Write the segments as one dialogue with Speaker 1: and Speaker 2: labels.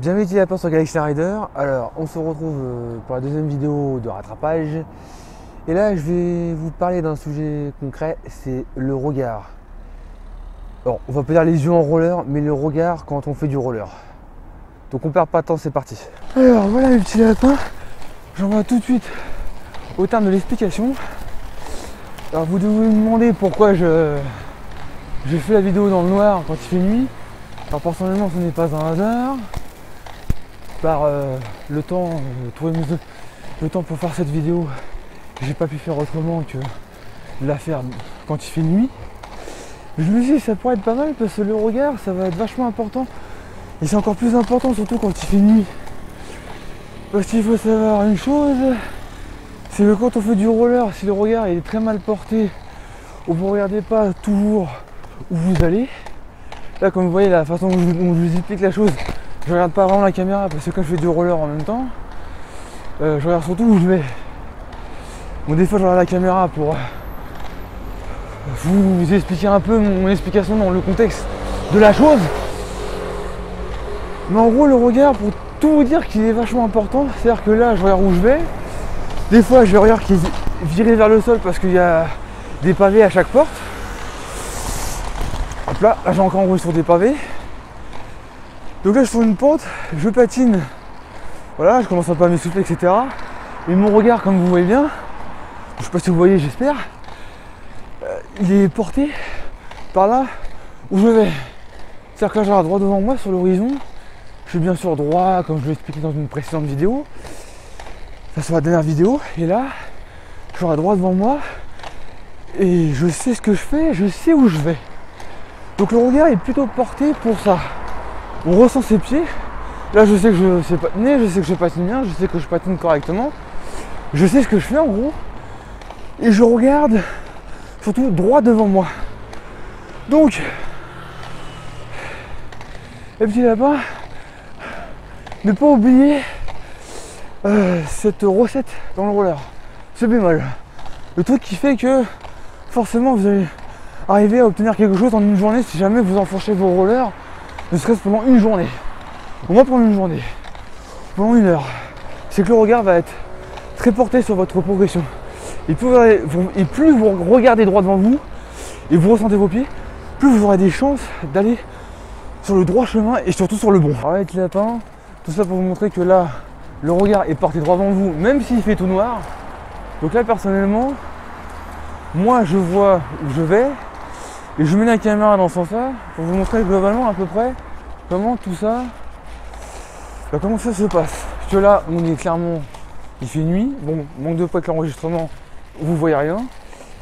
Speaker 1: Bienvenue à la sur Galaxy Rider. Alors, on se retrouve pour la deuxième vidéo de rattrapage. Et là, je vais vous parler d'un sujet concret, c'est le regard. Alors, on va pas dire les yeux en roller, mais le regard quand on fait du roller. Donc on perd pas de temps, c'est parti. Alors voilà les petits lapins. J'en vais tout de suite au terme de l'explication. Alors vous devez me demander pourquoi je fais la vidéo dans le noir quand il fait nuit. Alors personnellement, ce n'est pas un hasard. Par le temps, trouver le temps pour faire cette vidéo, j'ai pas pu faire autrement que de la faire quand il fait nuit. Je me suis dit ça pourrait être pas mal parce que le regard ça va être vachement important. Et c'est encore plus important surtout quand il fait nuit. Parce qu'il faut savoir une chose, c'est que quand on fait du roller, si le regard est très mal porté, ou vous ne regardez pas toujours où vous allez, là comme vous voyez la façon dont je vous explique la chose, je regarde pas vraiment la caméra parce que quand je fais du roller en même temps, je regarde surtout où je vais. Bon, des fois je regarde la caméra pour vous expliquer un peu mon explication dans le contexte de la chose. Mais en gros le regard, pour tout vous dire qu'il est vachement important, c'est-à-dire que là je regarde où je vais. Des fois je regarde qu'il est viré vers le sol parce qu'il y a des pavés à chaque porte. Hop là j'ai encore enroulé sur des pavés. Donc là je fais une pente, je patine, voilà, je commence un peu à m'essouffler, etc. Et mon regard, comme vous voyez bien, je sais pas si vous voyez, j'espère, il est porté par là où je vais. C'est-à-dire que là je regarde droit devant moi sur l'horizon, je suis bien sûr droit comme je l'ai expliqué dans une précédente vidéo, ça sur la dernière vidéo, et là je regarde droit devant moi et je sais ce que je fais, je sais où je vais. Donc le regard est plutôt porté pour ça. On ressent ses pieds. Là je sais que je sais patiner, je sais que je patine bien, je sais que je patine correctement. Je sais ce que je fais en gros. Et je regarde surtout droit devant moi. Donc, les petits lapins, ne pas oublier cette recette dans le roller. Ce bémol. Le truc qui fait que forcément vous allez arriver à obtenir quelque chose en une journée si jamais vous enfoncez vos rollers. Ne serait-ce pendant une journée, au moins pendant une journée, pendant une heure, c'est que le regard va être très porté sur votre progression. Et plus vous regardez droit devant vous et vous ressentez vos pieds, plus vous aurez des chances d'aller sur le droit chemin et surtout sur le bon. Alors les petits lapins, tout ça pour vous montrer que là, le regard est porté droit devant vous, même s'il fait tout noir. Donc là personnellement, moi je vois où je vais. Et je mets la caméra dans ce sens-là pour vous montrer globalement à peu près comment tout ça, comment ça se passe. Parce que là, on est clairement, il fait nuit. Bon, manque de poids avec l'enregistrement, vous voyez rien.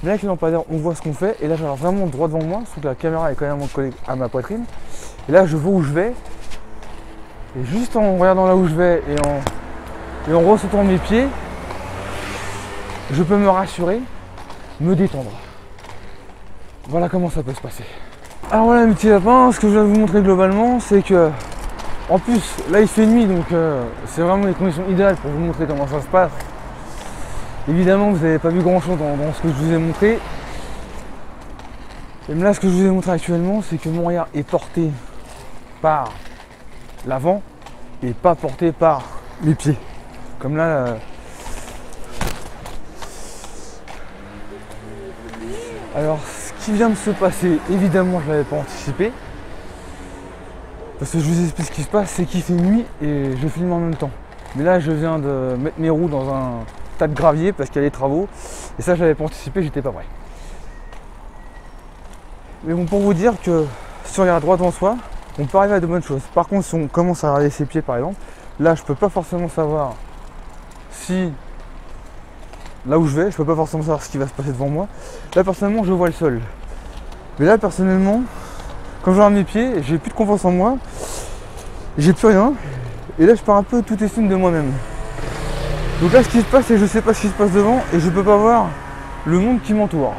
Speaker 1: Mais là, avec le lampadaire, on voit ce qu'on fait. Et là, j'ai vraiment droit devant moi, sauf que la caméra est quand même collée à ma poitrine. Et là, je vois où je vais. Et juste en regardant là où je vais et en ressentant mes pieds, je peux me rassurer, me détendre. Voilà comment ça peut se passer. Alors voilà mes petits lapins, ce que je vais vous montrer globalement, c'est que en plus là il fait nuit, donc c'est vraiment les conditions idéales pour vous montrer comment ça se passe. Évidemment vous n'avez pas vu grand chose dans ce que je vous ai montré. Et là ce que je vous ai montré actuellement, c'est que mon regard est porté par l'avant et pas porté par les pieds. Comme là. Alors ce qui vient de se passer, évidemment je ne l'avais pas anticipé. Parce que je vous explique ce qui se passe, c'est qu'il fait nuit et je filme en même temps. Mais là je viens de mettre mes roues dans un tas de gravier parce qu'il y a des travaux. Et ça je l'avais pas anticipé, j'étais pas prêt. Mais bon, pour vous dire que si on regarde droit devant soi, on peut arriver à de bonnes choses. Par contre si on commence à regarder ses pieds par exemple, là je peux pas forcément savoir si... Là où je vais, je peux pas forcément savoir ce qui va se passer devant moi. Là personnellement je vois le sol. Mais là personnellement, quand je regarde mes pieds, j'ai plus de confiance en moi, j'ai plus rien. Et là je pars un peu toute estime de moi-même. Donc là ce qui se passe, c'est que je sais pas ce qui se passe devant et je peux pas voir le monde qui m'entoure.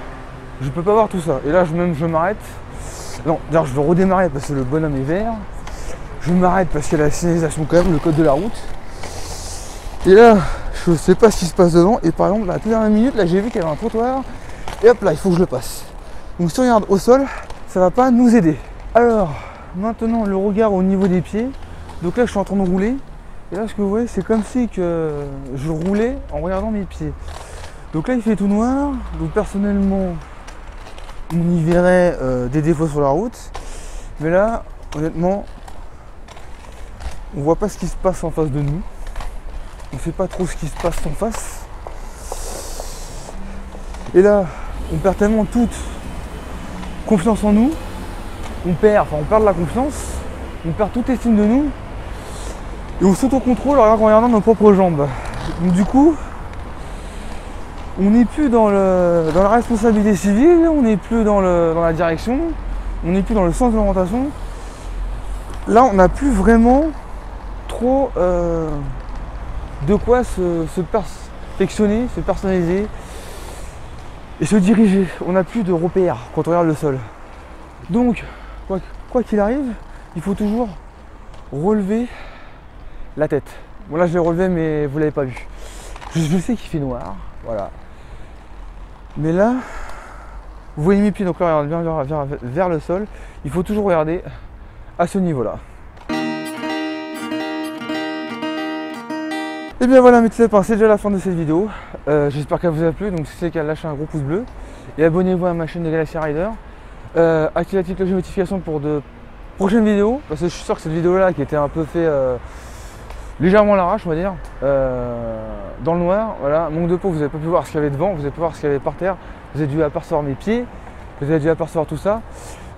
Speaker 1: Je peux pas voir tout ça. Et là je m'arrête. Non, d'ailleurs je veux redémarrer parce que le bonhomme est vert. Je m'arrête parce qu'il y a la signalisation quand même, le code de la route. Et là, je sais pas ce qui se passe devant. Et par exemple, à la dernière minute, là j'ai vu qu'il y avait un trottoir. Et hop là, il faut que je le passe. Donc si on regarde au sol, ça va pas nous aider. Alors, maintenant le regard au niveau des pieds. Donc là je suis en train de rouler. Et là ce que vous voyez c'est comme si que je roulais en regardant mes pieds. Donc là il fait tout noir. Donc personnellement on y verrait des défauts sur la route. Mais là honnêtement on voit pas ce qui se passe en face de nous. On sait pas trop ce qui se passe en face. Et là on perd tellement toute confiance en nous. On perd de la confiance. On perd toute estime de nous. Et on s'auto-contrôle en regardant nos propres jambes. Donc du coup, on n'est plus dans la responsabilité civile, on n'est plus dans la direction, on n'est plus dans le sens de l'orientation. Là, on n'a plus vraiment trop de quoi se perfectionner, se personnaliser et se diriger. On n'a plus de repères quand on regarde le sol. Donc, quoi qu'il arrive, il faut toujours relever la tête. Bon là je l'ai relevé mais vous l'avez pas vu. Je sais qu'il fait noir, voilà. Mais là, vous voyez mes pieds, donc là regarde bien vers le sol. Il faut toujours regarder à ce niveau-là. Et bien voilà mes petits lapins, c'est déjà la fin de cette vidéo. J'espère qu'elle vous a plu, donc si c'est le cas, lâchez un gros pouce bleu. Et abonnez-vous à ma chaîne de Galaxy Rider. Activez la petite cloche de notification pour de prochaines vidéos. Parce que je suis sûr que cette vidéo-là qui était un peu fait légèrement à l'arrache on va dire, dans le noir, voilà, manque de peau, vous n'avez pas pu voir ce qu'il y avait devant, vous n'avez pas pu voir ce qu'il y avait par terre, vous avez dû apercevoir mes pieds, vous avez dû apercevoir tout ça.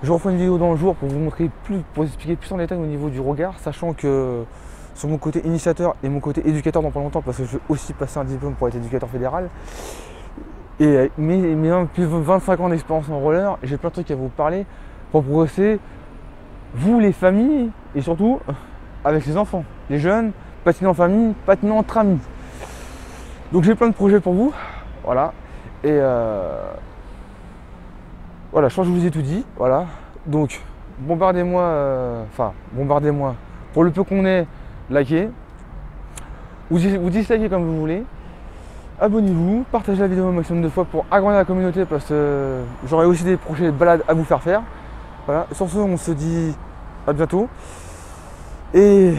Speaker 1: Je referai une vidéo dans le jour pour vous montrer plus, pour vous expliquer plus en détail au niveau du regard, sachant que sur mon côté initiateur et mon côté éducateur dans pas longtemps, parce que je vais aussi passer un diplôme pour être éducateur fédéral, et mes plus de 25 ans d'expérience en roller, j'ai plein de trucs à vous parler pour progresser, vous les familles, et surtout avec les enfants, les jeunes, patiner en famille, patiner entre amis. Donc j'ai plein de projets pour vous, voilà. Et voilà, je pense que je vous ai tout dit, voilà. Donc bombardez-moi, bombardez-moi. Pour le peu qu'on ait, likez. Ou dislikez comme vous voulez. Abonnez-vous, partagez la vidéo au maximum de fois pour agrandir la communauté parce que j'aurai aussi des projets de balades à vous faire faire. Voilà. Sur ce, on se dit à bientôt. Et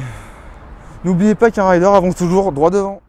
Speaker 1: n'oubliez pas qu'un rider avance toujours droit devant.